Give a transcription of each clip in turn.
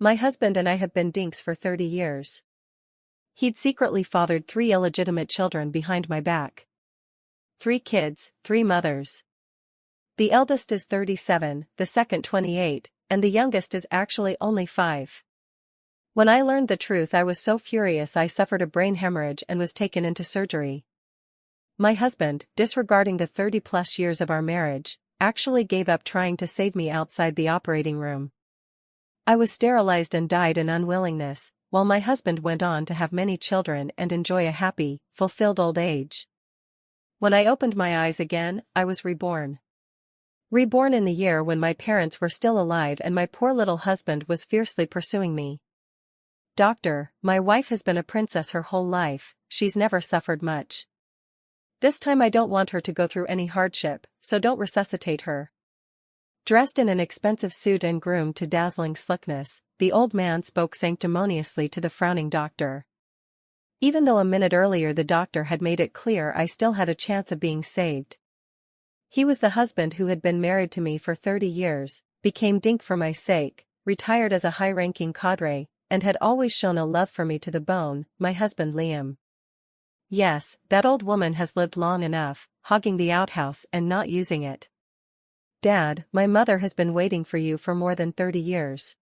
My husband and I have been dinks for 30 years. He'd secretly fathered 3 illegitimate children behind my back. 3 kids, 3 mothers. The eldest is 37, the second 28, and the youngest is actually only 5. When I learned the truth, I was so furious I suffered a brain hemorrhage and was taken into surgery. My husband, disregarding the 30-plus years of our marriage, actually gave up trying to save me outside the operating room. I was sterilized and died in unwillingness, while my husband went on to have many children and enjoy a happy, fulfilled old age. When I opened my eyes again, I was reborn. Reborn in the year when my parents were still alive and my poor little husband was fiercely pursuing me. Doctor, my wife has been a princess her whole life, she's never suffered much. This time I don't want her to go through any hardship, so don't resuscitate her. Dressed in an expensive suit and groomed to dazzling slickness, the old man spoke sanctimoniously to the frowning doctor. Even though a minute earlier the doctor had made it clear I still had a chance of being saved. He was the husband who had been married to me for 30 years, became dink for my sake, retired as a high-ranking cadre, and had always shown a love for me to the bone, my husband Liam. Yes, that old woman has lived long enough, hogging the outhouse and not using it. Dad, my mother has been waiting for you for more than 30 years.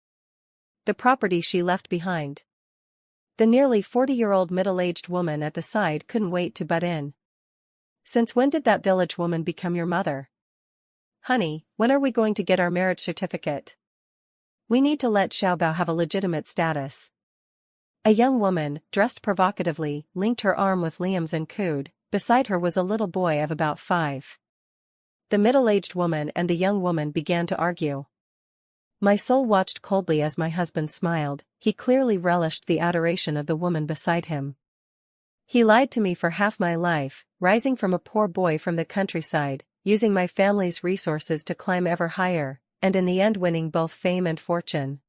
The property she left behind. The nearly 40-year-old middle-aged woman at the side couldn't wait to butt in. Since when did that village woman become your mother? Honey, when are we going to get our marriage certificate? We need to let Xiaobao have a legitimate status. A young woman, dressed provocatively, linked her arm with Liam's and cooed. Beside her was a little boy of about 5. The middle-aged woman and the young woman began to argue. My soul watched coldly as my husband smiled. He clearly relished the adoration of the woman beside him. He lied to me for half my life, rising from a poor boy from the countryside, using my family's resources to climb ever higher, and in the end winning both fame and fortune.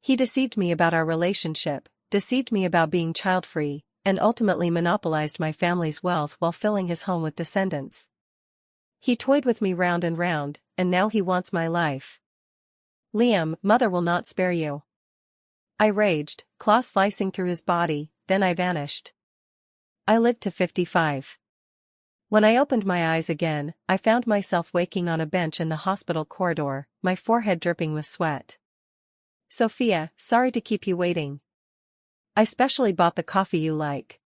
He deceived me about our relationship, deceived me about being child-free, and ultimately monopolized my family's wealth while filling his home with descendants. He toyed with me round and round, and now he wants my life. Liam, mother will not spare you. I raged, claw slicing through his body, then I vanished. I lived to 55. When I opened my eyes again, I found myself waking on a bench in the hospital corridor, my forehead dripping with sweat. Sophia, sorry to keep you waiting. I specially bought the coffee you like.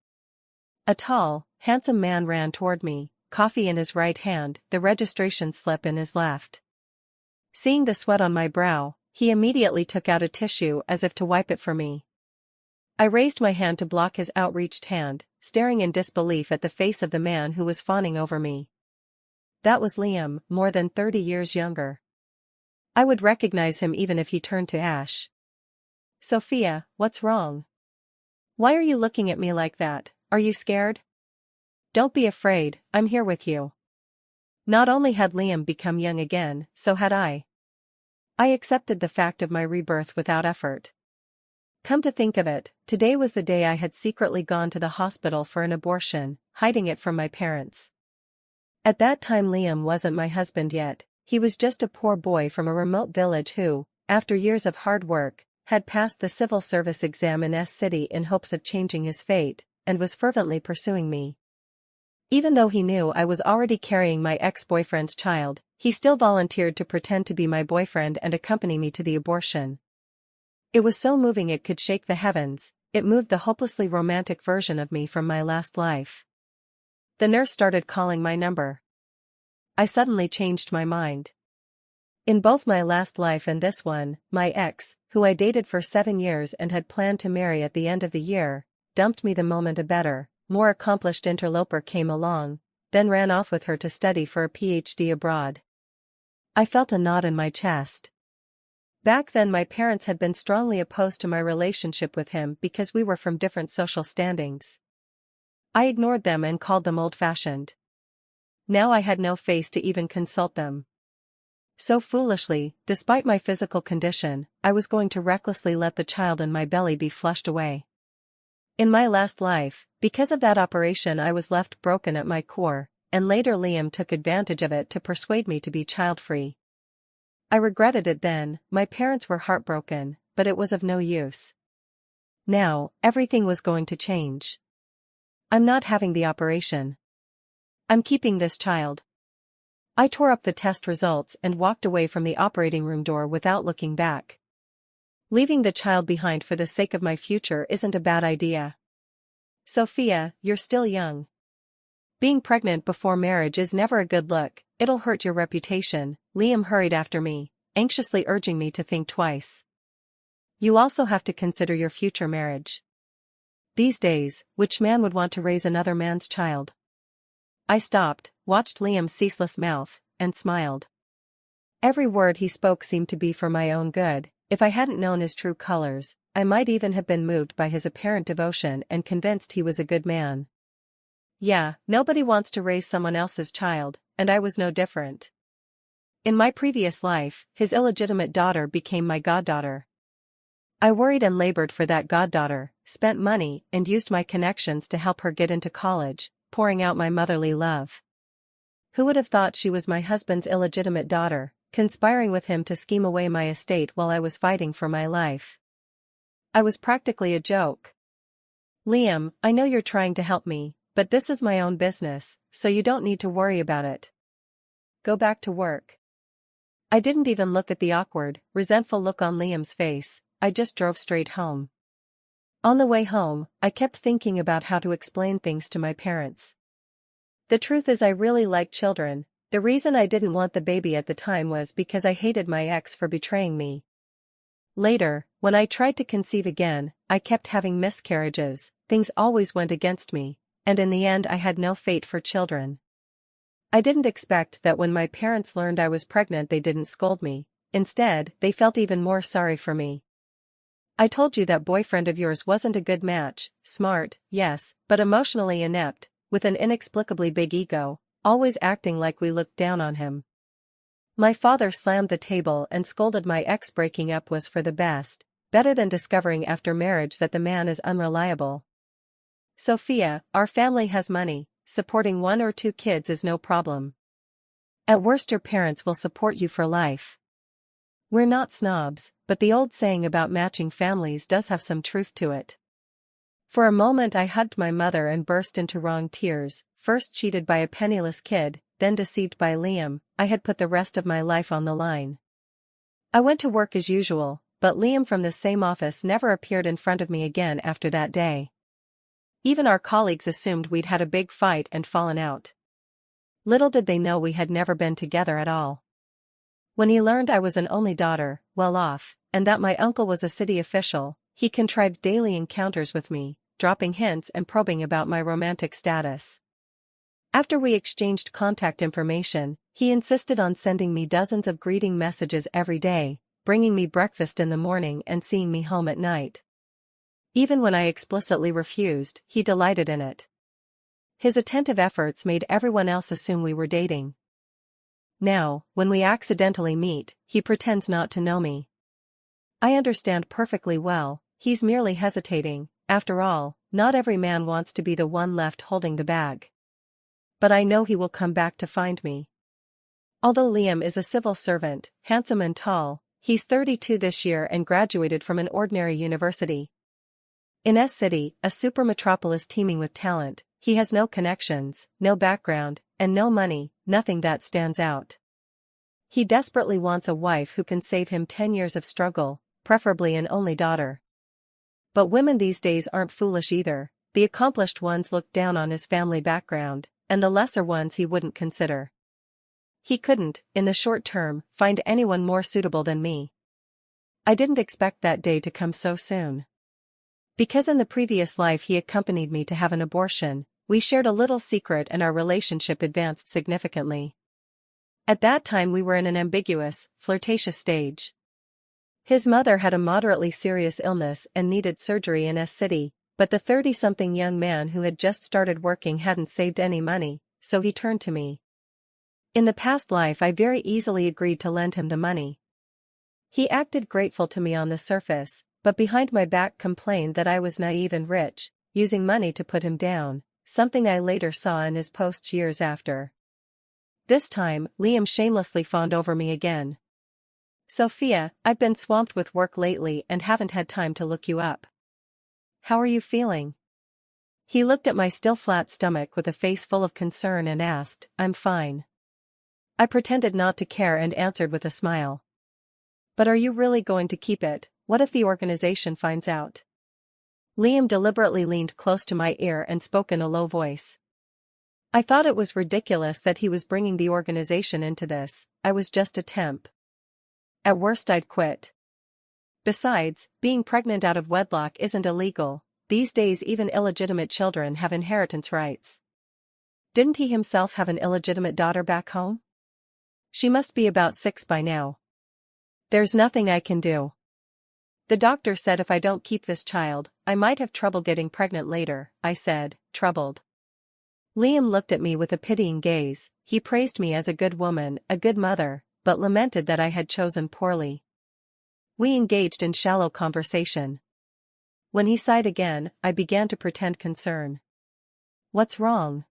A tall, handsome man ran toward me, coffee in his right hand, the registration slip in his left. Seeing the sweat on my brow, he immediately took out a tissue as if to wipe it for me. I raised my hand to block his outreached hand, staring in disbelief at the face of the man who was fawning over me. That was Liam, more than 30 years younger. I would recognize him even if he turned to ash. Sophia, what's wrong? Why are you looking at me like that? Are you scared? Don't be afraid, I'm here with you. Not only had Liam become young again, so had I. I accepted the fact of my rebirth without effort. Come to think of it, today was the day I had secretly gone to the hospital for an abortion, hiding it from my parents. At that time Liam wasn't my husband yet, he was just a poor boy from a remote village who, after years of hard work, had passed the civil service exam in S-City in hopes of changing his fate, and was fervently pursuing me. Even though he knew I was already carrying my ex-boyfriend's child, he still volunteered to pretend to be my boyfriend and accompany me to the abortion. It was so moving it could shake the heavens, it moved the hopelessly romantic version of me from my last life. The nurse started calling my number. I suddenly changed my mind. In both my last life and this one, my ex, who I dated for 7 years and had planned to marry at the end of the year, dumped me the moment a better, more accomplished interloper came along, then ran off with her to study for a PhD abroad. I felt a knot in my chest. Back then my parents had been strongly opposed to my relationship with him because we were from different social standings. I ignored them and called them old-fashioned. Now I had no face to even consult them. So foolishly, despite my physical condition, I was going to recklessly let the child in my belly be flushed away. In my last life, because of that operation I was left broken at my core, and later Liam took advantage of it to persuade me to be child-free. I regretted it then, my parents were heartbroken, but it was of no use. Now, everything was going to change. I'm not having the operation. I'm keeping this child. I tore up the test results and walked away from the operating room door without looking back. Leaving the child behind for the sake of my future isn't a bad idea. Sophia, you're still young. Being pregnant before marriage is never a good look, it'll hurt your reputation. Liam hurried after me, anxiously urging me to think twice. You also have to consider your future marriage. These days, which man would want to raise another man's child? I stopped, watched Liam's ceaseless mouth, and smiled. Every word he spoke seemed to be for my own good. If I hadn't known his true colors, I might even have been moved by his apparent devotion and convinced he was a good man. Yeah, nobody wants to raise someone else's child, and I was no different. In my previous life, his illegitimate daughter became my goddaughter. I worried and labored for that goddaughter, spent money and used my connections to help her get into college, pouring out my motherly love. Who would have thought she was my husband's illegitimate daughter, conspiring with him to scheme away my estate while I was fighting for my life? I was practically a joke. Liam, I know you're trying to help me, but this is my own business, so you don't need to worry about it. Go back to work. I didn't even look at the awkward, resentful look on Liam's face. I just drove straight home. On the way home, I kept thinking about how to explain things to my parents. The truth is I really like children. The reason I didn't want the baby at the time was because I hated my ex for betraying me. Later, when I tried to conceive again, I kept having miscarriages, things always went against me, and in the end I had no fate for children. I didn't expect that when my parents learned I was pregnant they didn't scold me. Instead, they felt even more sorry for me. I told you that boyfriend of yours wasn't a good match, smart, yes, but emotionally inept, with an inexplicably big ego, always acting like we looked down on him. My father slammed the table and scolded my ex. Breaking up was for the best, better than discovering after marriage that the man is unreliable. Sophia, our family has money, supporting 1 or 2 kids is no problem. At worst your parents will support you for life. We're not snobs, but the old saying about matching families does have some truth to it. For a moment I hugged my mother and burst into wrong tears, first cheated by a penniless kid, then deceived by Liam. I had put the rest of my life on the line. I went to work as usual, but Liam from the same office never appeared in front of me again after that day. Even our colleagues assumed we'd had a big fight and fallen out. Little did they know we had never been together at all. When he learned I was an only daughter, well off, and that my uncle was a city official, he contrived daily encounters with me, dropping hints and probing about my romantic status. After we exchanged contact information, he insisted on sending me dozens of greeting messages every day, bringing me breakfast in the morning and seeing me home at night. Even when I explicitly refused, he delighted in it. His attentive efforts made everyone else assume we were dating. Now, when we accidentally meet, he pretends not to know me. I understand perfectly well, he's merely hesitating. After all, not every man wants to be the one left holding the bag. But I know he will come back to find me. Although Liam is a civil servant, handsome and tall, he's 32 this year and graduated from an ordinary university. In S-City, a super metropolis teeming with talent, he has no connections, no background, and no money, nothing that stands out. He desperately wants a wife who can save him 10 years of struggle, preferably an only daughter. But women these days aren't foolish either. The accomplished ones look down on his family background, and the lesser ones he wouldn't consider. He couldn't, in the short term, find anyone more suitable than me. I didn't expect that day to come so soon. Because in the previous life he accompanied me to have an abortion, we shared a little secret and our relationship advanced significantly. At that time we were in an ambiguous, flirtatious stage. His mother had a moderately serious illness and needed surgery in S-City, but the 30-something young man who had just started working hadn't saved any money, so he turned to me. In the past life I very easily agreed to lend him the money. He acted grateful to me on the surface, but behind my back complained that I was naive and rich, using money to put him down, something I later saw in his posts years after. This time, Liam shamelessly fawned over me again. Sophia, I've been swamped with work lately and haven't had time to look you up. How are you feeling? He looked at my still flat stomach with a face full of concern and asked, I'm fine. I pretended not to care and answered with a smile. But are you really going to keep it? What if the organization finds out? Liam deliberately leaned close to my ear and spoke in a low voice. I thought it was ridiculous that he was bringing the organization into this. I was just a temp. At worst I'd quit. Besides, being pregnant out of wedlock isn't illegal. These days even illegitimate children have inheritance rights. Didn't he himself have an illegitimate daughter back home? She must be about 6 by now. There's nothing I can do. The doctor said if I don't keep this child, I might have trouble getting pregnant later, I said, troubled. Liam looked at me with a pitying gaze. He praised me as a good woman, a good mother, but lamented that I had chosen poorly. We engaged in shallow conversation. When he sighed again, I began to pretend concern. What's wrong?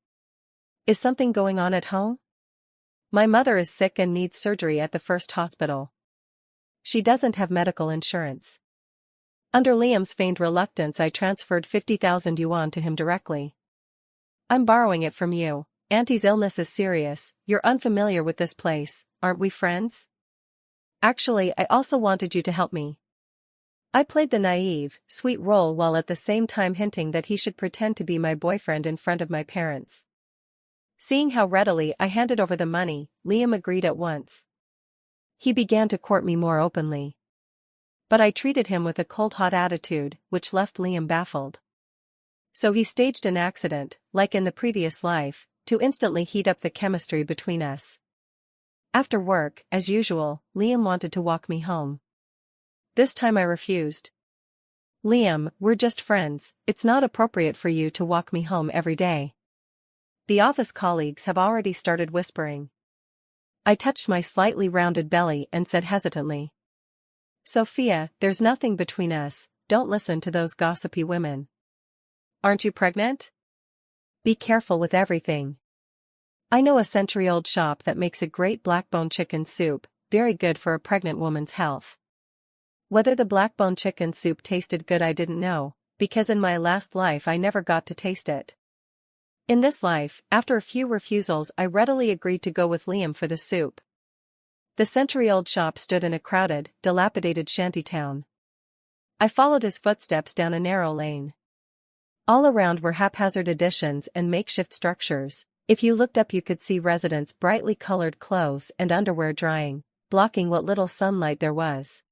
Is something going on at home? My mother is sick and needs surgery at the first hospital. She doesn't have medical insurance. Under Liam's feigned reluctance I transferred 50,000 yuan to him directly. I'm borrowing it from you. Auntie's illness is serious. You're unfamiliar with this place, aren't we friends? Actually, I also wanted you to help me. I played the naive, sweet role while at the same time hinting that he should pretend to be my boyfriend in front of my parents. Seeing how readily I handed over the money, Liam agreed at once. He began to court me more openly. But I treated him with a cold-hot attitude, which left Liam baffled. So he staged an accident, like in the previous life, to instantly heat up the chemistry between us. After work, as usual, Liam wanted to walk me home. This time I refused. Liam, we're just friends, it's not appropriate for you to walk me home every day. The office colleagues have already started whispering. I touched my slightly rounded belly and said hesitantly. Sophia, there's nothing between us, don't listen to those gossipy women. Aren't you pregnant? Be careful with everything. I know a century-old shop that makes a great blackbone chicken soup, very good for a pregnant woman's health. Whether the blackbone chicken soup tasted good I didn't know, because in my last life I never got to taste it. In this life, after a few refusals I readily agreed to go with Liam for the soup. The century-old shop stood in a crowded, dilapidated shantytown. I followed his footsteps down a narrow lane. All around were haphazard additions and makeshift structures. If you looked up you could see residents' brightly colored clothes and underwear drying, blocking what little sunlight there was.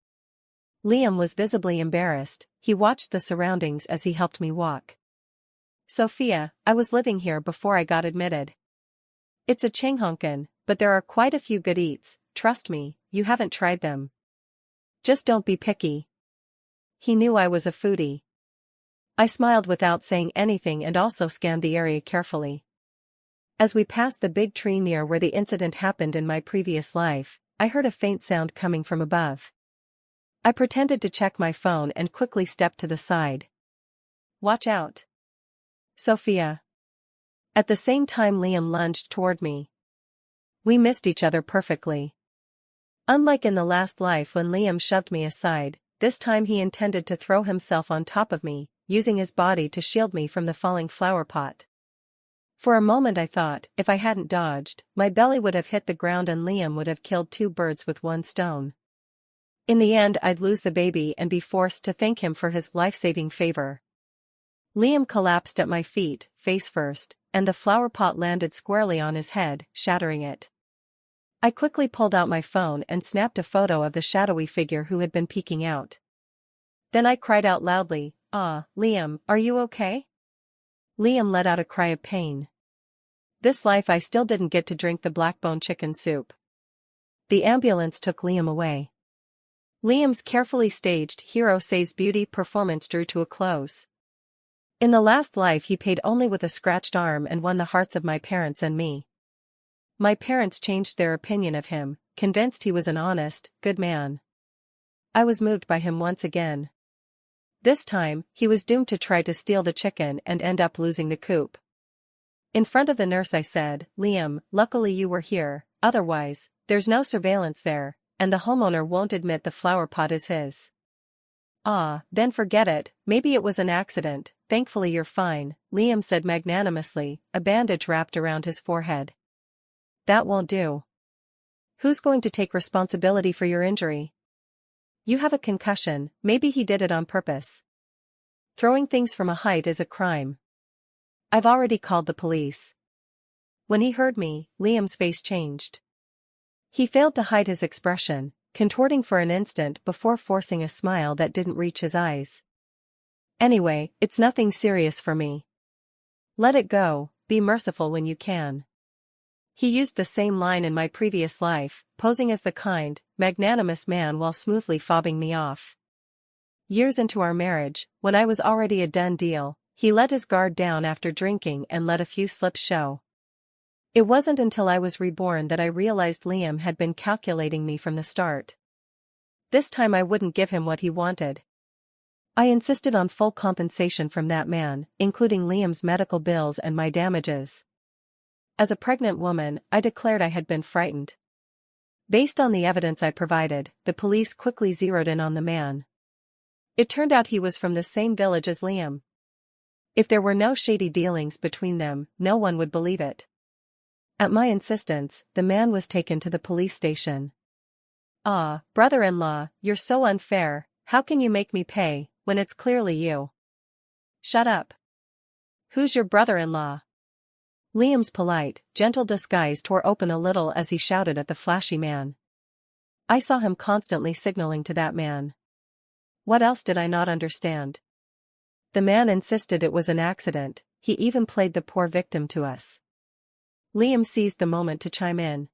Liam was visibly embarrassed. He watched the surroundings as he helped me walk. Sophia, I was living here before I got admitted. It's a Chinghonkan, but there are quite a few good eats, trust me, you haven't tried them. Just don't be picky. He knew I was a foodie. I smiled without saying anything and also scanned the area carefully. As we passed the big tree near where the incident happened in my previous life, I heard a faint sound coming from above. I pretended to check my phone and quickly stepped to the side. Watch out. Sophia. At the same time Liam lunged toward me. We missed each other perfectly. Unlike in the last life when Liam shoved me aside, this time he intended to throw himself on top of me, using his body to shield me from the falling flower pot. For a moment I thought, if I hadn't dodged, my belly would have hit the ground and Liam would have killed 2 birds with 1 stone. In the end I'd lose the baby and be forced to thank him for his life-saving favor. Liam collapsed at my feet, face first, and the flower pot landed squarely on his head, shattering it. I quickly pulled out my phone and snapped a photo of the shadowy figure who had been peeking out. Then I cried out loudly, "Ah, Liam, are you okay?" Liam let out a cry of pain. This life I still didn't get to drink the blackbone chicken soup. The ambulance took Liam away. Liam's carefully staged hero saves beauty performance drew to a close. In the last life he paid only with a scratched arm and won the hearts of my parents and me. My parents changed their opinion of him, convinced he was an honest, good man. I was moved by him once again. This time, he was doomed to try to steal the chicken and end up losing the coop. In front of the nurse I said, "Liam, luckily you were here, otherwise, there's no surveillance there, and the homeowner won't admit the flower pot is his. Ah, then forget it, maybe it was an accident, thankfully you're fine, Liam said magnanimously, a bandage wrapped around his forehead. That won't do. Who's going to take responsibility for your injury? You have a concussion, maybe he did it on purpose. Throwing things from a height is a crime. I've already called the police. When he heard me, Liam's face changed. He failed to hide his expression, contorting for an instant before forcing a smile that didn't reach his eyes. Anyway, it's nothing serious for me. Let it go, be merciful when you can. He used the same line in my previous life, posing as the kind, magnanimous man while smoothly fobbing me off. Years into our marriage, when I was already a done deal, he let his guard down after drinking and let a few slips show. It wasn't until I was reborn that I realized Liam had been calculating me from the start. This time I wouldn't give him what he wanted. I insisted on full compensation from that man, including Liam's medical bills and my damages. As a pregnant woman, I declared I had been frightened. Based on the evidence I provided, the police quickly zeroed in on the man. It turned out he was from the same village as Liam. If there were no shady dealings between them, no one would believe it. At my insistence, the man was taken to the police station. Ah, brother-in-law, you're so unfair, how can you make me pay, when it's clearly you? Shut up. Who's your brother-in-law? Liam's polite, gentle disguise tore open a little as he shouted at the flashy man. I saw him constantly signaling to that man. What else did I not understand? The man insisted it was an accident, he even played the poor victim to us. Liam seized the moment to chime in.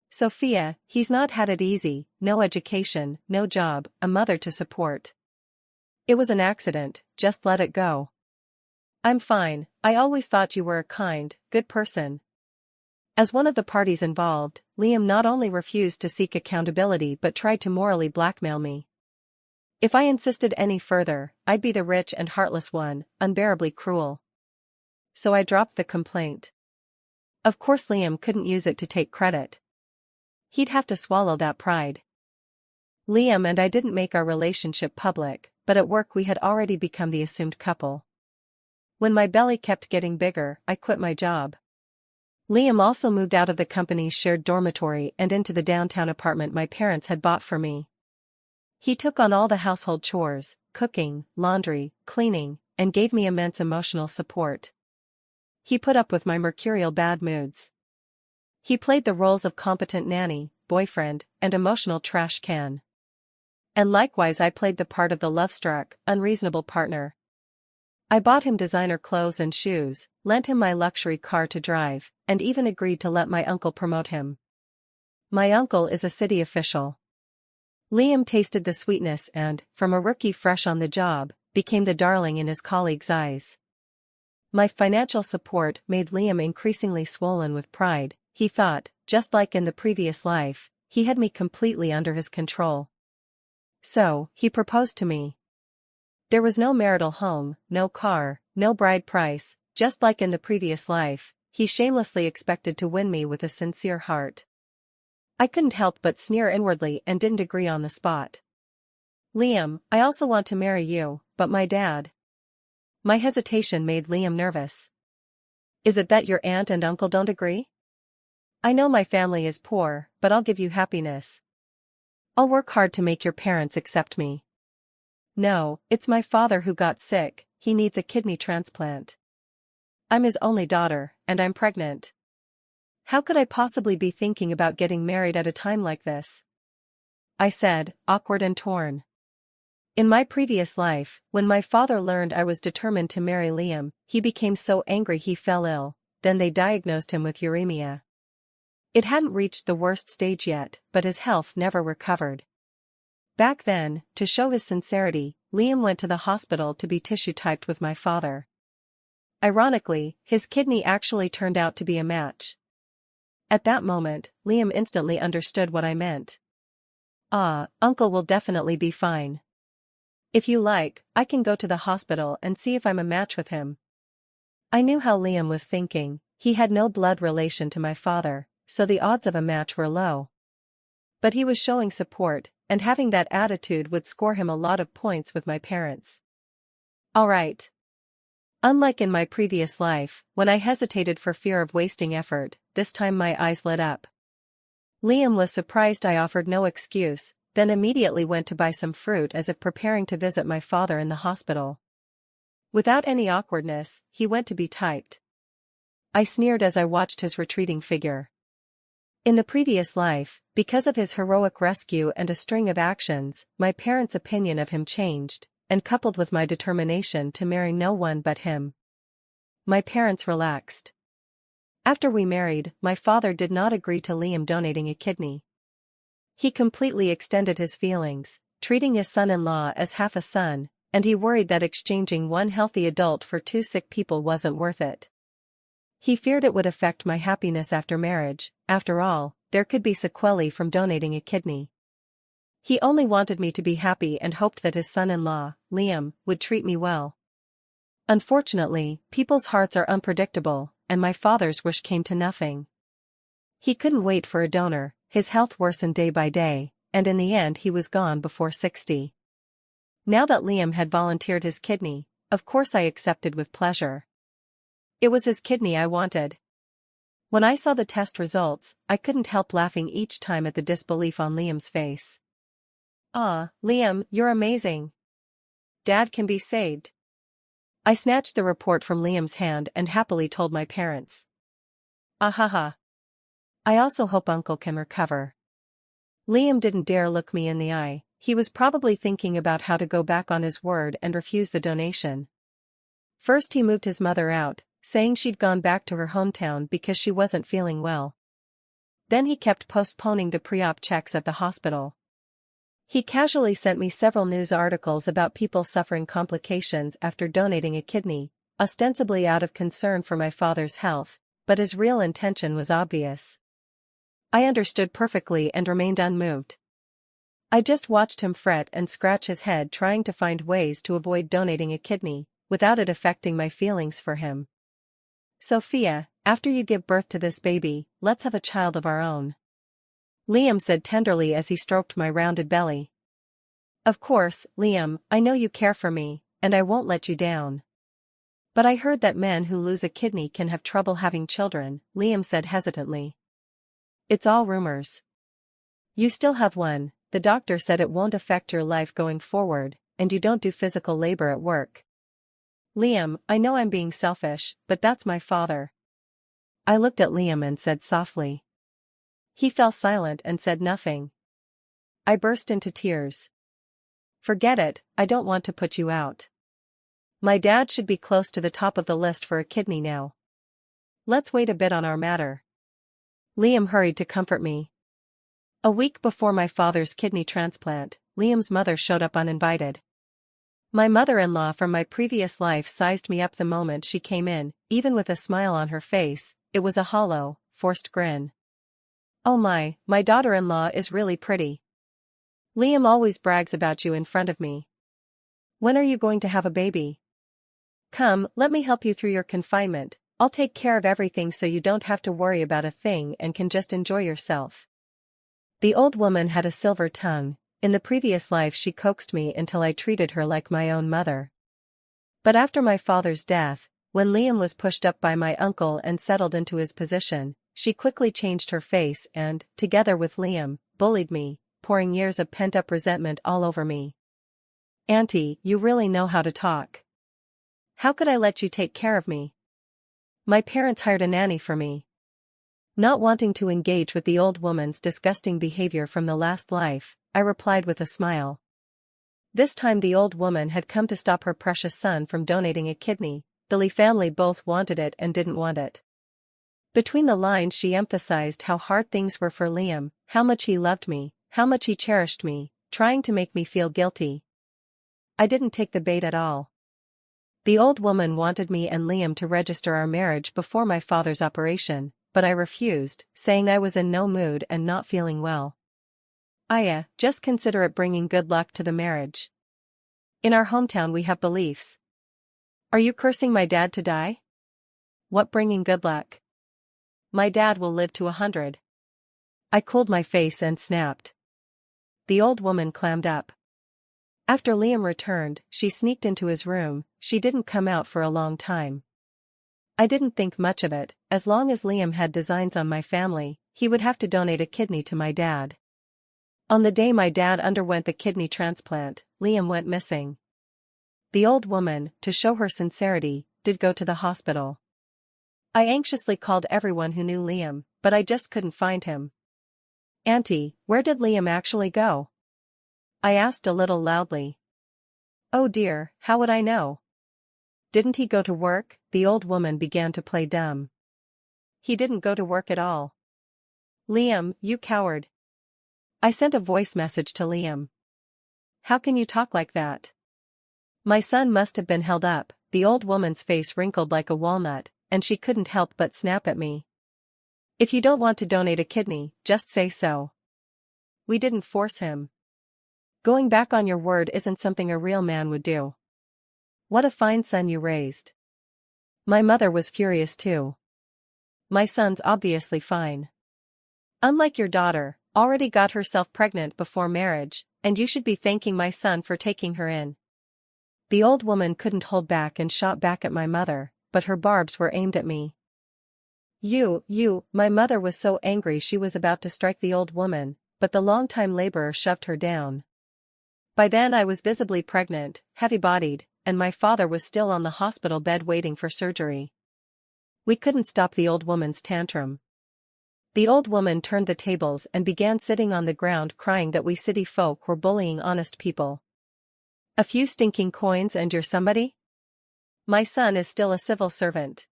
Sophia, he's not had it easy, no education, no job, a mother to support. It was an accident, just let it go. I'm fine, I always thought you were a kind, good person. As one of the parties involved, Liam not only refused to seek accountability but tried to morally blackmail me. If I insisted any further, I'd be the rich and heartless one, unbearably cruel. So I dropped the complaint. Of course Liam couldn't use it to take credit. He'd have to swallow that pride. Liam and I didn't make our relationship public, but at work we had already become the assumed couple. When my belly kept getting bigger, I quit my job. Liam also moved out of the company's shared dormitory and into the downtown apartment my parents had bought for me. He took on all the household chores, cooking, laundry, cleaning, and gave me immense emotional support. He put up with my mercurial bad moods. He played the roles of competent nanny, boyfriend, and emotional trash can. And likewise I played the part of the love-struck, unreasonable partner. I bought him designer clothes and shoes, lent him my luxury car to drive, and even agreed to let my uncle promote him. My uncle is a city official. Liam tasted the sweetness and, from a rookie fresh on the job, became the darling in his colleagues' eyes. My financial support made Liam increasingly swollen with pride. He thought, just like in the previous life, he had me completely under his control. So, he proposed to me. There was no marital home, no car, no bride price, just like in the previous life, he shamelessly expected to win me with a sincere heart. I couldn't help but sneer inwardly and didn't agree on the spot. Liam, I also want to marry you, but my dad. My hesitation made Liam nervous. Is it that your aunt and uncle don't agree? I know my family is poor, but I'll give you happiness. I'll work hard to make your parents accept me. No, it's my father who got sick, he needs a kidney transplant. I'm his only daughter, and I'm pregnant. How could I possibly be thinking about getting married at a time like this? I said, awkward and torn. In my previous life, when my father learned I was determined to marry Liam, he became so angry he fell ill, then they diagnosed him with uremia. It hadn't reached the worst stage yet, but his health never recovered. Back then, to show his sincerity, Liam went to the hospital to be tissue-typed with my father. Ironically, his kidney actually turned out to be a match. At that moment, Liam instantly understood what I meant. Ah, Uncle will definitely be fine. If you like, I can go to the hospital and see if I'm a match with him. I knew how Liam was thinking, he had no blood relation to my father, so the odds of a match were low. But he was showing support, and having that attitude would score him a lot of points with my parents. Alright. Unlike in my previous life, when I hesitated for fear of wasting effort, this time my eyes lit up. Liam was surprised I offered no excuse, then immediately went to buy some fruit as if preparing to visit my father in the hospital. Without any awkwardness, he went to be typed. I sneered as I watched his retreating figure. In the previous life, because of his heroic rescue and a string of actions, my parents' opinion of him changed, and coupled with my determination to marry no one but him, my parents relaxed. After we married, my father did not agree to Liam donating a kidney. He completely extended his feelings, treating his son-in-law as half a son, and he worried that exchanging one healthy adult for two sick people wasn't worth it. He feared it would affect my happiness after marriage. After all, there could be sequelae from donating a kidney. He only wanted me to be happy and hoped that his son-in-law, Liam, would treat me well. Unfortunately, people's hearts are unpredictable, and my father's wish came to nothing. He couldn't wait for a donor, his health worsened day by day, and in the end he was gone before 60. Now that Liam had volunteered his kidney, of course I accepted with pleasure. It was his kidney I wanted. When I saw the test results, I couldn't help laughing each time at the disbelief on Liam's face. "Ah, Liam, you're amazing. Dad can be saved." I snatched the report from Liam's hand and happily told my parents. "Ahaha. I also hope Uncle can recover." Liam didn't dare look me in the eye. He was probably thinking about how to go back on his word and refuse the donation. First he moved his mother out, saying she'd gone back to her hometown because she wasn't feeling well. Then he kept postponing the pre-op checks at the hospital. He casually sent me several news articles about people suffering complications after donating a kidney, ostensibly out of concern for my father's health, but his real intention was obvious. I understood perfectly and remained unmoved. I just watched him fret and scratch his head trying to find ways to avoid donating a kidney, without it affecting my feelings for him. "Sophia, after you give birth to this baby, let's have a child of our own," Liam said tenderly as he stroked my rounded belly. "Of course, Liam, I know you care for me, and I won't let you down. But I heard that men who lose a kidney can have trouble having children," Liam said hesitantly. "It's all rumors. You still have one, the doctor said it won't affect your life going forward, and you don't do physical labor at work." "Liam, I know I'm being selfish, but that's my father." I looked at Liam and said softly. He fell silent and said nothing. I burst into tears. "Forget it, I don't want to put you out. My dad should be close to the top of the list for a kidney now. Let's wait a bit on our matter." Liam hurried to comfort me. A week before my father's kidney transplant, Liam's mother showed up uninvited. My mother-in-law from my previous life sized me up the moment she came in, even with a smile on her face. It was a hollow, forced grin. "Oh my daughter-in-law is really pretty. Liam always brags about you in front of me. When are you going to have a baby? Come, let me help you through your confinement. I'll take care of everything so you don't have to worry about a thing and can just enjoy yourself." The old woman had a silver tongue. In the previous life she coaxed me until I treated her like my own mother. But after my father's death, when Liam was pushed up by my uncle and settled into his position, she quickly changed her face and, together with Liam, bullied me, pouring years of pent-up resentment all over me. "Auntie, you really know how to talk. How could I let you take care of me? My parents hired a nanny for me." Not wanting to engage with the old woman's disgusting behavior from the last life, I replied with a smile. This time the old woman had come to stop her precious son from donating a kidney. The Lee family both wanted it and didn't want it. Between the lines she emphasized how hard things were for Liam, how much he loved me, how much he cherished me, trying to make me feel guilty. I didn't take the bait at all. The old woman wanted me and Liam to register our marriage before my father's operation, but I refused, saying I was in no mood and not feeling well. Just consider it bringing good luck to the marriage. In our hometown we have beliefs. Are you cursing my dad to die? What bringing good luck? My dad will live to 100. I cooled my face and snapped. The old woman clammed up. After Liam returned, she sneaked into his room. She didn't come out for a long time. I didn't think much of it. As long as Liam had designs on my family, he would have to donate a kidney to my dad. On the day my dad underwent the kidney transplant, Liam went missing. The old woman, to show her sincerity, did go to the hospital. I anxiously called everyone who knew Liam, but I just couldn't find him. "Auntie, where did Liam actually go?" I asked a little loudly. "Oh dear, how would I know? Didn't he go to work?" The old woman began to play dumb. "He didn't go to work at all." "Liam, you coward." I sent a voice message to Liam. "How can you talk like that? My son must have been held up." The old woman's face wrinkled like a walnut, and she couldn't help but snap at me. "If you don't want to donate a kidney, just say so. We didn't force him. Going back on your word isn't something a real man would do. What a fine son you raised." My mother was furious too. "My son's obviously fine. Unlike your daughter, already got herself pregnant before marriage, and you should be thanking my son for taking her in." The old woman couldn't hold back and shot back at my mother, but her barbs were aimed at me. You, my mother was so angry she was about to strike the old woman, but the long-time laborer shoved her down. By then I was visibly pregnant, heavy-bodied, and my father was still on the hospital bed waiting for surgery. We couldn't stop the old woman's tantrum. The old woman turned the tables and began sitting on the ground crying that we city folk were bullying honest people. "A few stinking coins and you're somebody? My son is still a civil servant.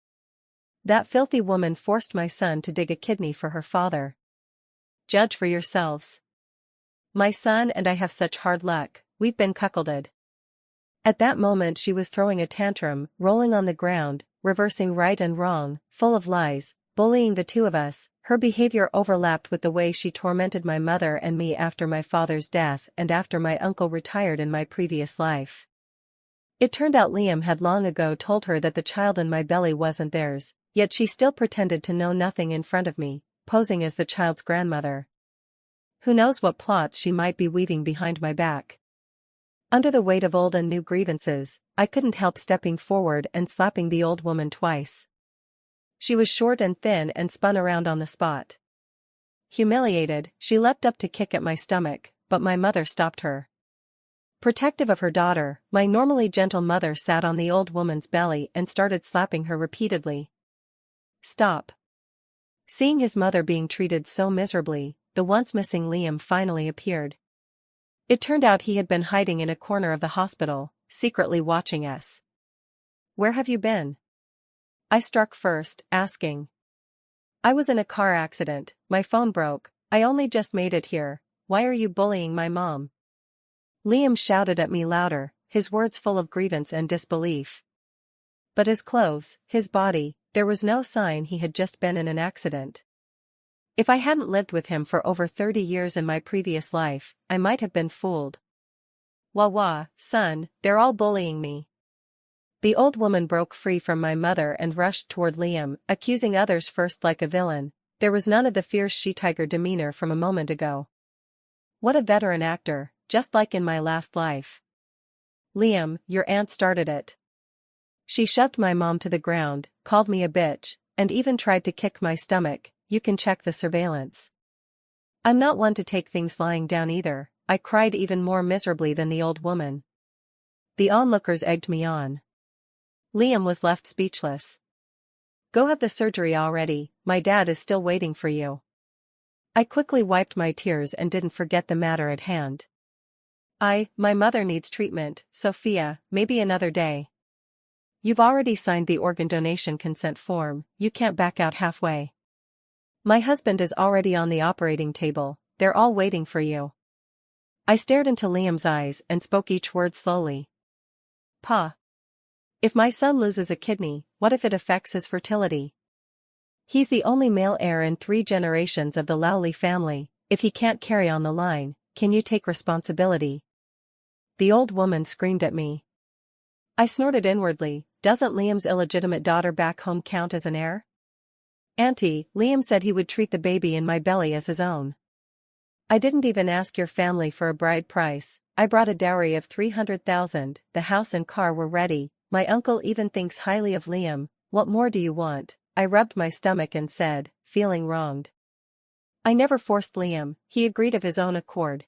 That filthy woman forced my son to dig a kidney for her father. Judge for yourselves. My son and I have such hard luck, we've been cuckolded." At that moment she was throwing a tantrum, rolling on the ground, reversing right and wrong, full of lies, bullying the two of us. Her behavior overlapped with the way she tormented my mother and me after my father's death and after my uncle retired in my previous life. It turned out Liam had long ago told her that the child in my belly wasn't theirs, yet she still pretended to know nothing in front of me, posing as the child's grandmother. Who knows what plots she might be weaving behind my back. Under the weight of old and new grievances, I couldn't help stepping forward and slapping the old woman twice. She was short and thin and spun around on the spot. Humiliated, she leapt up to kick at my stomach, but my mother stopped her. Protective of her daughter, my normally gentle mother sat on the old woman's belly and started slapping her repeatedly. "Stop." Seeing his mother being treated so miserably, the once missing Liam finally appeared. It turned out he had been hiding in a corner of the hospital, secretly watching us. "Where have you been?" I struck first, asking. "I was in a car accident, my phone broke, I only just made it here. Why are you bullying my mom?" Liam shouted at me louder, his words full of grievance and disbelief. But his clothes, his body, there was no sign he had just been in an accident. If I hadn't lived with him for over 30 years in my previous life, I might have been fooled. "Wah wah, son, they're all bullying me." The old woman broke free from my mother and rushed toward Liam, accusing others first like a villain. There was none of the fierce she-tiger demeanor from a moment ago. What a veteran actor, just like in my last life. "Liam, your aunt started it. She shoved my mom to the ground, called me a bitch, and even tried to kick my stomach. You can check the surveillance." I'm not one to take things lying down either. I cried even more miserably than the old woman. The onlookers egged me on. Liam was left speechless. "Go have the surgery already, my dad is still waiting for you." I quickly wiped my tears and didn't forget the matter at hand. My mother needs treatment, Sophia, maybe another day." "You've already signed the organ donation consent form, you can't back out halfway. My husband is already on the operating table, they're all waiting for you." I stared into Liam's eyes and spoke each word slowly. "Pa. If my son loses a kidney, what if it affects his fertility? He's the only male heir in 3 generations of the Lowley family. If he can't carry on the line, can you take responsibility?" The old woman screamed at me. I snorted inwardly. Doesn't Liam's illegitimate daughter back home count as an heir? Auntie, Liam said he would treat the baby in my belly as his own. I didn't even ask your family for a bride price. I brought a dowry of 300,000, the house and car were ready, my uncle even thinks highly of Liam, what more do you want? I rubbed my stomach and said, feeling wronged. I never forced Liam, he agreed of his own accord.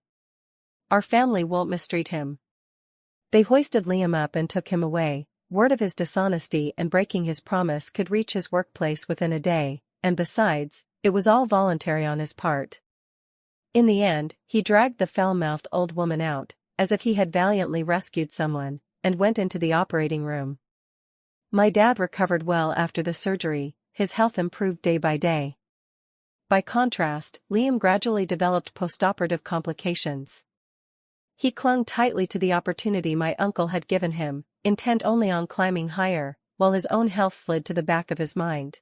Our family won't mistreat him. They hoisted Liam up and took him away. Word of his dishonesty and breaking his promise could reach his workplace within a day, and besides, it was all voluntary on his part. In the end, he dragged the foul-mouthed old woman out, as if he had valiantly rescued someone, and went into the operating room. My dad recovered well after the surgery, his health improved day by day. By contrast, Liam gradually developed postoperative complications. He clung tightly to the opportunity my uncle had given him, intent only on climbing higher, while his own health slid to the back of his mind.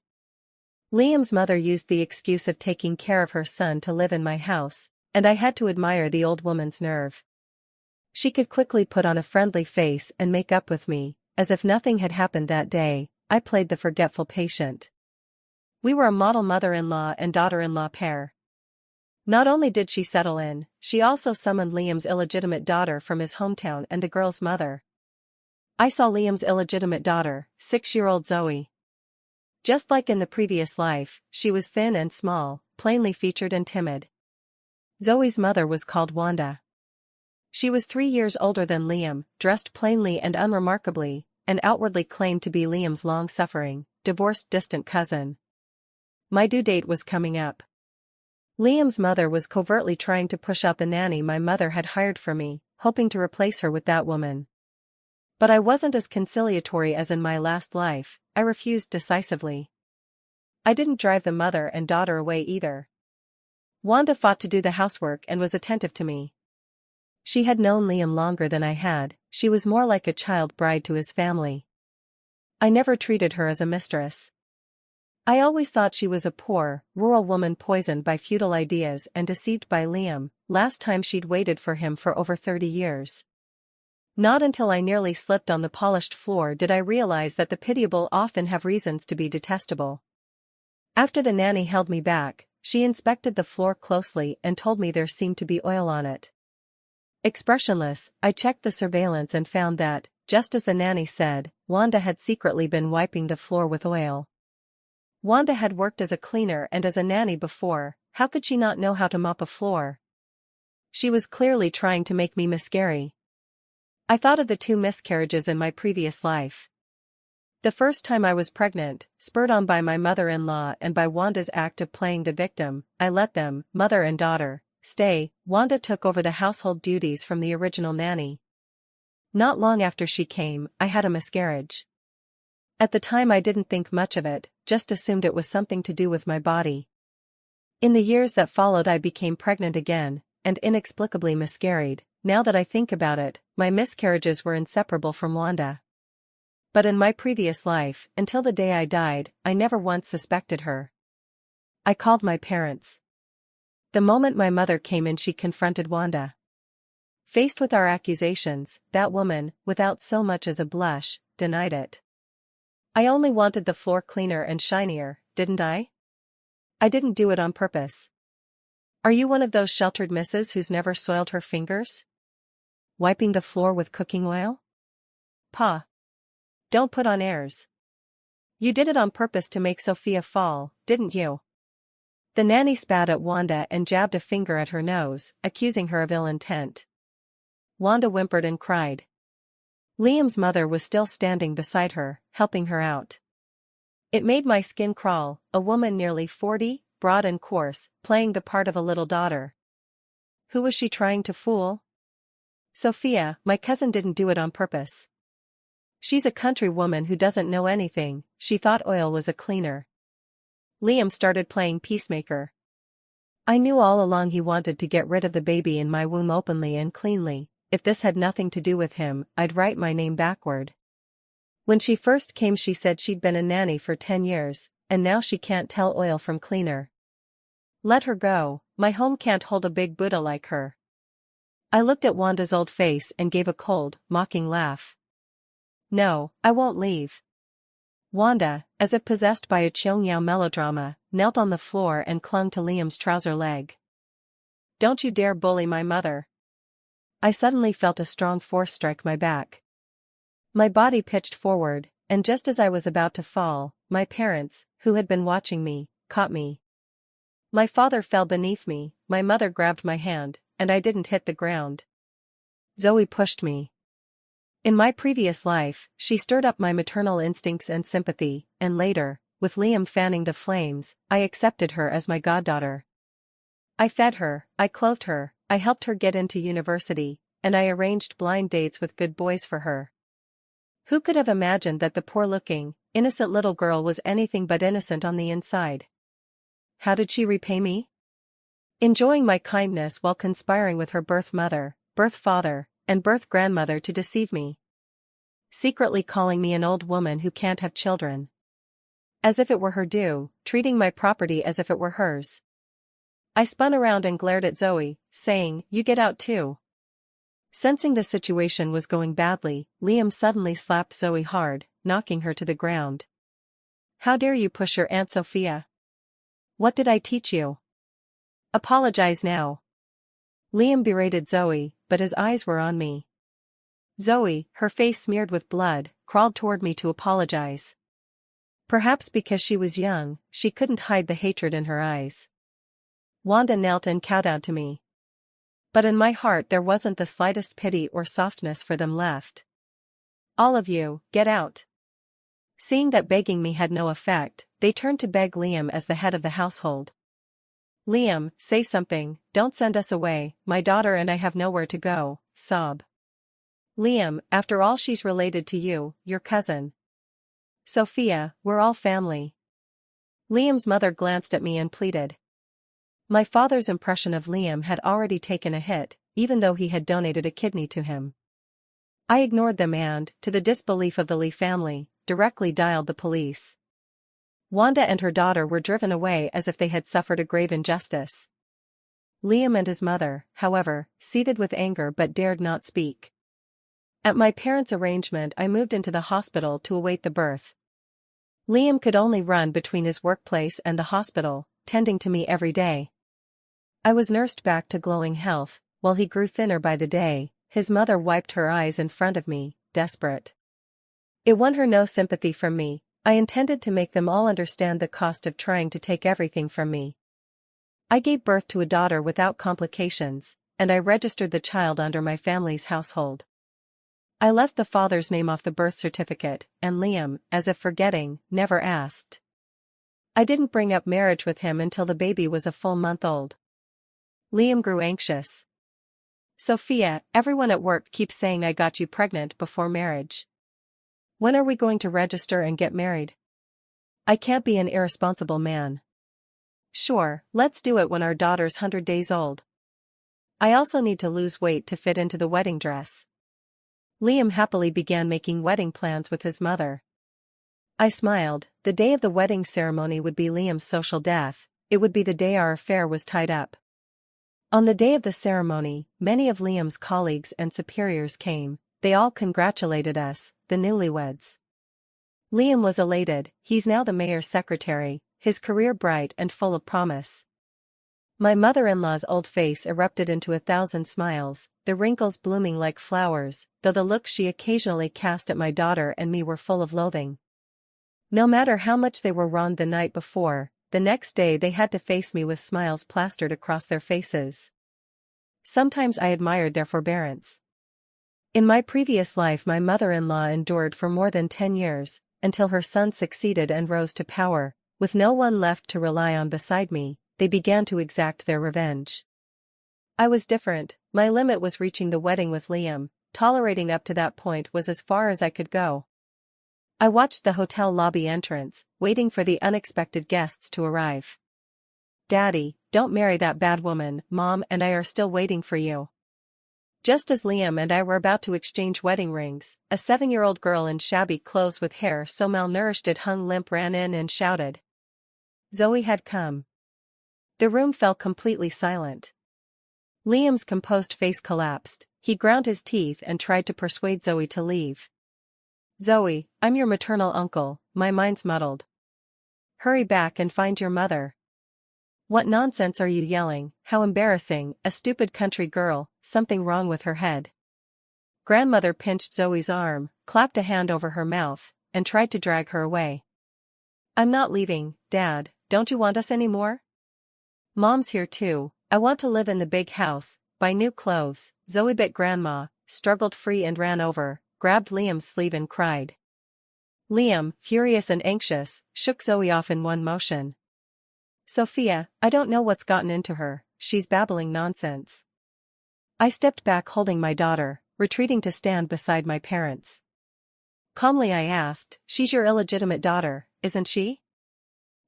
Liam's mother used the excuse of taking care of her son to live in my house, and I had to admire the old woman's nerve. She could quickly put on a friendly face and make up with me, as if nothing had happened that day. I played the forgetful patient. We were a model mother-in-law and daughter-in-law pair. Not only did she settle in, she also summoned Liam's illegitimate daughter from his hometown and the girl's mother. I saw Liam's illegitimate daughter, 6-year-old Zoe. Just like in the previous life, she was thin and small, plainly featured and timid. Zoe's mother was called Wanda. She was 3 years older than Liam, dressed plainly and unremarkably, and outwardly claimed to be Liam's long-suffering, divorced distant cousin. My due date was coming up. Liam's mother was covertly trying to push out the nanny my mother had hired for me, hoping to replace her with that woman. But I wasn't as conciliatory as in my last life, I refused decisively. I didn't drive the mother and daughter away either. Wanda fought to do the housework and was attentive to me. She had known Liam longer than I had, she was more like a child bride to his family. I never treated her as a mistress. I always thought she was a poor, rural woman poisoned by feudal ideas and deceived by Liam, last time she'd waited for him for over 30 years. Not until I nearly slipped on the polished floor did I realize that the pitiable often have reasons to be detestable. After the nanny held me back, she inspected the floor closely and told me there seemed to be oil on it. Expressionless, I checked the surveillance and found that, just as the nanny said, Wanda had secretly been wiping the floor with oil. Wanda had worked as a cleaner and as a nanny before, how could she not know how to mop a floor? She was clearly trying to make me miscarry. I thought of the 2 miscarriages in my previous life. The first time I was pregnant, spurred on by my mother-in-law and by Wanda's act of playing the victim, I let them, mother and daughter, stay. Wanda took over the household duties from the original nanny. Not long after she came, I had a miscarriage. At the time I didn't think much of it, just assumed it was something to do with my body. In the years that followed I became pregnant again, and inexplicably miscarried. Now that I think about it, my miscarriages were inseparable from Wanda. But in my previous life, until the day I died, I never once suspected her. I called my parents. The moment my mother came in she confronted Wanda. Faced with our accusations, that woman, without so much as a blush, denied it. I only wanted the floor cleaner and shinier, didn't I? I didn't do it on purpose. Are you one of those sheltered misses who's never soiled her fingers? Wiping the floor with cooking oil? Pa. Don't put on airs. You did it on purpose to make Sophia fall, didn't you? The nanny spat at Wanda and jabbed a finger at her nose, accusing her of ill intent. Wanda whimpered and cried. Liam's mother was still standing beside her, helping her out. It made my skin crawl, a woman nearly 40, broad and coarse, playing the part of a little daughter. Who was she trying to fool? Sophia, my cousin didn't do it on purpose. She's a country woman who doesn't know anything, she thought oil was a cleaner. Liam started playing peacemaker. I knew all along he wanted to get rid of the baby in my womb openly and cleanly. If this had nothing to do with him, I'd write my name backward. When she first came she said she'd been a nanny for 10 years, and now she can't tell oil from cleaner. Let her go, my home can't hold a big Buddha like her. I looked at Wanda's old face and gave a cold, mocking laugh. No, I won't leave. Wanda, as if possessed by a Cheongyao melodrama, knelt on the floor and clung to Liam's trouser leg. "Don't you dare bully my mother." I suddenly felt a strong force strike my back. My body pitched forward, and just as I was about to fall, my parents, who had been watching me, caught me. My father fell beneath me, my mother grabbed my hand, and I didn't hit the ground. Zoe pushed me. In my previous life, she stirred up my maternal instincts and sympathy, and later, with Liam fanning the flames, I accepted her as my goddaughter. I fed her, I clothed her, I helped her get into university, and I arranged blind dates with good boys for her. Who could have imagined that the poor-looking, innocent little girl was anything but innocent on the inside? How did she repay me? Enjoying my kindness while conspiring with her birth mother, birth father, and birth grandmother to deceive me. Secretly calling me an old woman who can't have children. As if it were her due, treating my property as if it were hers. I spun around and glared at Zoe, saying, "You get out too." Sensing the situation was going badly, Liam suddenly slapped Zoe hard, knocking her to the ground. "How dare you push your Aunt Sophia? What did I teach you? Apologize now." Liam berated Zoe, but his eyes were on me. Zoe, her face smeared with blood, crawled toward me to apologize. Perhaps because she was young, she couldn't hide the hatred in her eyes. Wanda knelt and kowtowed to me. But in my heart there wasn't the slightest pity or softness for them left. "All of you, get out." Seeing that begging me had no effect, they turned to beg Liam as the head of the household. "Liam, say something, don't send us away, my daughter and I have nowhere to go," sob. "Liam, after all she's related to you, your cousin. Sophia, we're all family." Liam's mother glanced at me and pleaded. My father's impression of Liam had already taken a hit, even though he had donated a kidney to him. I ignored them and, to the disbelief of the Lee family, directly dialed the police. Wanda and her daughter were driven away as if they had suffered a grave injustice. Liam and his mother, however, seethed with anger but dared not speak. At my parents' arrangement I moved into the hospital to await the birth. Liam could only run between his workplace and the hospital, tending to me every day. I was nursed back to glowing health, while he grew thinner by the day. His mother wiped her eyes in front of me, desperate. It won her no sympathy from me. I intended to make them all understand the cost of trying to take everything from me. I gave birth to a daughter without complications, and I registered the child under my family's household. I left the father's name off the birth certificate, and Liam, as if forgetting, never asked. I didn't bring up marriage with him until the baby was a full month old. Liam grew anxious. "Sophia, everyone at work keeps saying I got you pregnant before marriage. When are we going to register and get married? I can't be an irresponsible man." "Sure, let's do it when our daughter's 100 days old. I also need to lose weight to fit into the wedding dress." Liam happily began making wedding plans with his mother. I smiled. The day of the wedding ceremony would be Liam's social death. It would be the day our affair was tied up. On the day of the ceremony, many of Liam's colleagues and superiors came. They all congratulated us, the newlyweds. Liam was elated. He's now the mayor's secretary, his career bright and full of promise. My mother-in-law's old face erupted into 1,000 smiles, the wrinkles blooming like flowers, though the looks she occasionally cast at my daughter and me were full of loathing. No matter how much they were wronged the night before, the next day they had to face me with smiles plastered across their faces. Sometimes I admired their forbearance. In my previous life my mother-in-law endured for more than 10 years, until her son succeeded and rose to power. With no one left to rely on beside me, they began to exact their revenge. I was different. My limit was reaching the wedding with Liam. Tolerating up to that point was as far as I could go. I watched the hotel lobby entrance, waiting for the unexpected guests to arrive. "Daddy, don't marry that bad woman, Mom and I are still waiting for you." Just as Liam and I were about to exchange wedding rings, a 7-year-old girl in shabby clothes with hair so malnourished it hung limp ran in and shouted. Zoe had come. The room fell completely silent. Liam's composed face collapsed. He ground his teeth and tried to persuade Zoe to leave. Zoe, I'm your maternal uncle, my mind's muddled. Hurry back and find your mother. What nonsense are you yelling? How embarrassing, a stupid country girl, something wrong with her head. Grandmother pinched Zoe's arm, clapped a hand over her mouth, and tried to drag her away. I'm not leaving, Dad, don't you want us anymore? Mom's here too, I want to live in the big house, buy new clothes. Zoe bit Grandma, struggled free and ran over, grabbed Liam's sleeve and cried. Liam, furious and anxious, shook Zoe off in one motion. Sophia, I don't know what's gotten into her, she's babbling nonsense. I stepped back holding my daughter, retreating to stand beside my parents. Calmly I asked, she's your illegitimate daughter, isn't she?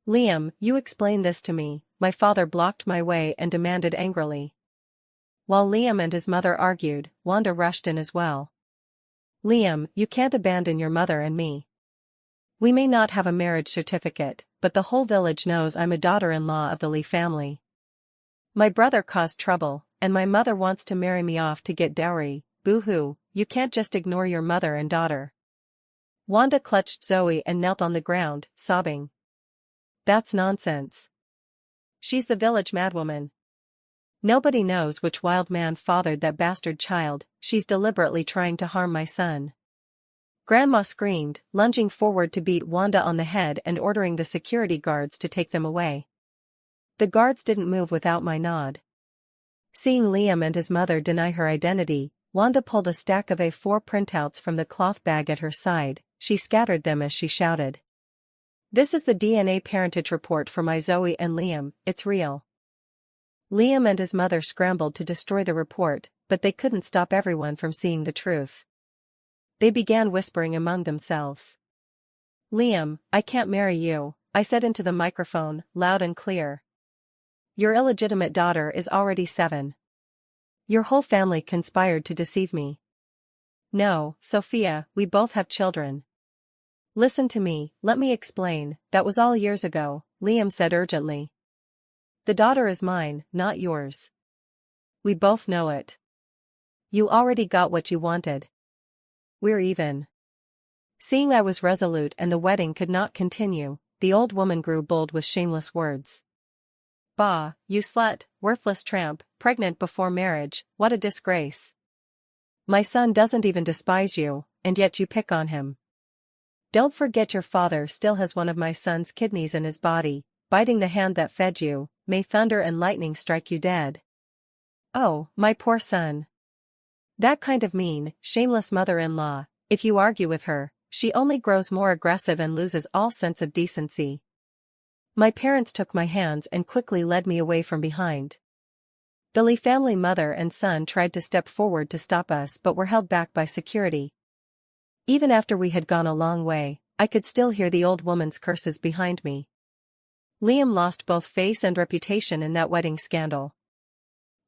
Liam, you explain this to me, my father blocked my way and demanded angrily. While Liam and his mother argued, Wanda rushed in as well. Liam, you can't abandon your mother and me. We may not have a marriage certificate, but the whole village knows I'm a daughter-in-law of the Lee family. My brother caused trouble, and my mother wants to marry me off to get dowry. Boo-hoo, you can't just ignore your mother and daughter. Wanda clutched Zoe and knelt on the ground, sobbing. That's nonsense. She's the village madwoman. Nobody knows which wild man fathered that bastard child, she's deliberately trying to harm my son. Grandma screamed, lunging forward to beat Wanda on the head and ordering the security guards to take them away. The guards didn't move without my nod. Seeing Liam and his mother deny her identity, Wanda pulled a stack of A4 printouts from the cloth bag at her side. She scattered them as she shouted. This is the DNA parentage report for my Zoe and Liam, it's real. Liam and his mother scrambled to destroy the report, but they couldn't stop everyone from seeing the truth. They began whispering among themselves. Liam, I can't marry you, I said into the microphone, loud and clear. Your illegitimate daughter is already 7. Your whole family conspired to deceive me. No, Sophia, we both have children. Listen to me, let me explain, that was all years ago, Liam said urgently. The daughter is mine, not yours. We both know it. You already got what you wanted. We're even. Seeing I was resolute and the wedding could not continue, the old woman grew bold with shameless words. Bah, you slut, worthless tramp, pregnant before marriage, what a disgrace. My son doesn't even despise you, and yet you pick on him. Don't forget your father still has one of my son's kidneys in his body, biting the hand that fed you, may thunder and lightning strike you dead. Oh, my poor son. That kind of mean, shameless mother-in-law, if you argue with her, she only grows more aggressive and loses all sense of decency. My parents took my hands and quickly led me away from behind. The Lee family mother and son tried to step forward to stop us but were held back by security. Even after we had gone a long way, I could still hear the old woman's curses behind me. Liam lost both face and reputation in that wedding scandal.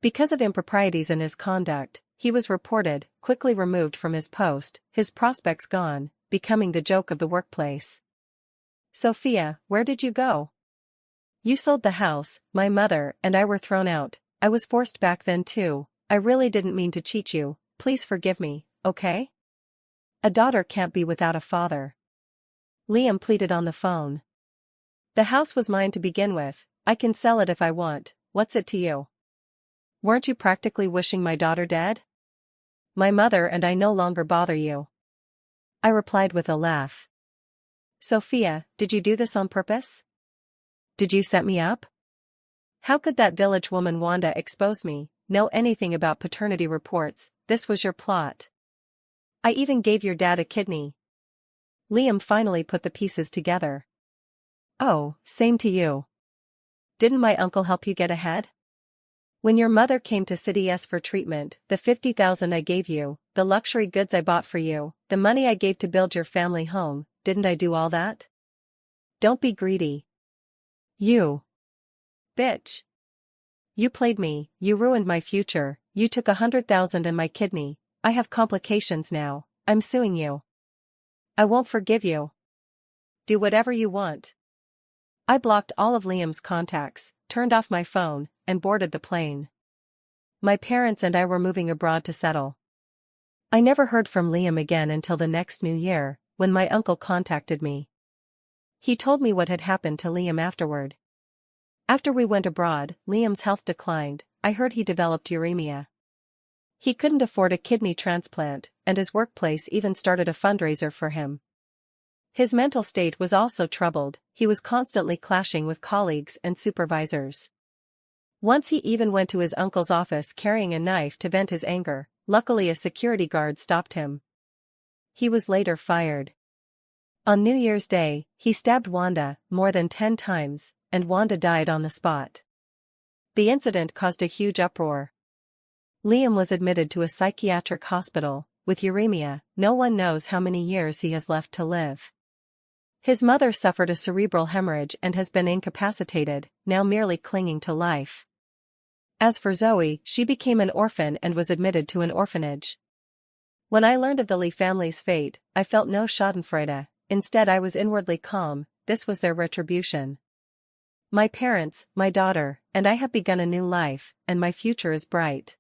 Because of improprieties in his conduct, he was reported, quickly removed from his post, his prospects gone, becoming the joke of the workplace. Sophia, where did you go? You sold the house, my mother and I were thrown out. I was forced back then too. I really didn't mean to cheat you, please forgive me, okay? A daughter can't be without a father. Liam pleaded on the phone. The house was mine to begin with, I can sell it if I want, what's it to you? Weren't you practically wishing my daughter dead? My mother and I no longer bother you. I replied with a laugh. Sophia, did you do this on purpose? Did you set me up? How could that village woman Wanda expose me, know anything about paternity reports? This was your plot. I even gave your dad a kidney. Liam finally put the pieces together. Oh, same to you. Didn't my uncle help you get ahead? When your mother came to City S for treatment, the 50,000 I gave you, the luxury goods I bought for you, the money I gave to build your family home, didn't I do all that? Don't be greedy. You. Bitch. You played me, you ruined my future, you took 100,000 and my kidney, I have complications now, I'm suing you. I won't forgive you. Do whatever you want. I blocked all of Liam's contacts, turned off my phone, and boarded the plane. My parents and I were moving abroad to settle. I never heard from Liam again until the next New Year, when my uncle contacted me. He told me what had happened to Liam afterward. After we went abroad, Liam's health declined. I heard he developed uremia. He couldn't afford a kidney transplant, and his workplace even started a fundraiser for him. His mental state was also troubled. He was constantly clashing with colleagues and supervisors. Once he even went to his uncle's office carrying a knife to vent his anger. Luckily a security guard stopped him. He was later fired. On New Year's Day, he stabbed Wanda more than 10 times, and Wanda died on the spot. The incident caused a huge uproar. Liam was admitted to a psychiatric hospital. With uremia, no one knows how many years he has left to live. His mother suffered a cerebral hemorrhage and has been incapacitated, now merely clinging to life. As for Zoe, she became an orphan and was admitted to an orphanage. When I learned of the Lee family's fate, I felt no schadenfreude. Instead I was inwardly calm. This was their retribution. My parents, my daughter, and I have begun a new life, and my future is bright.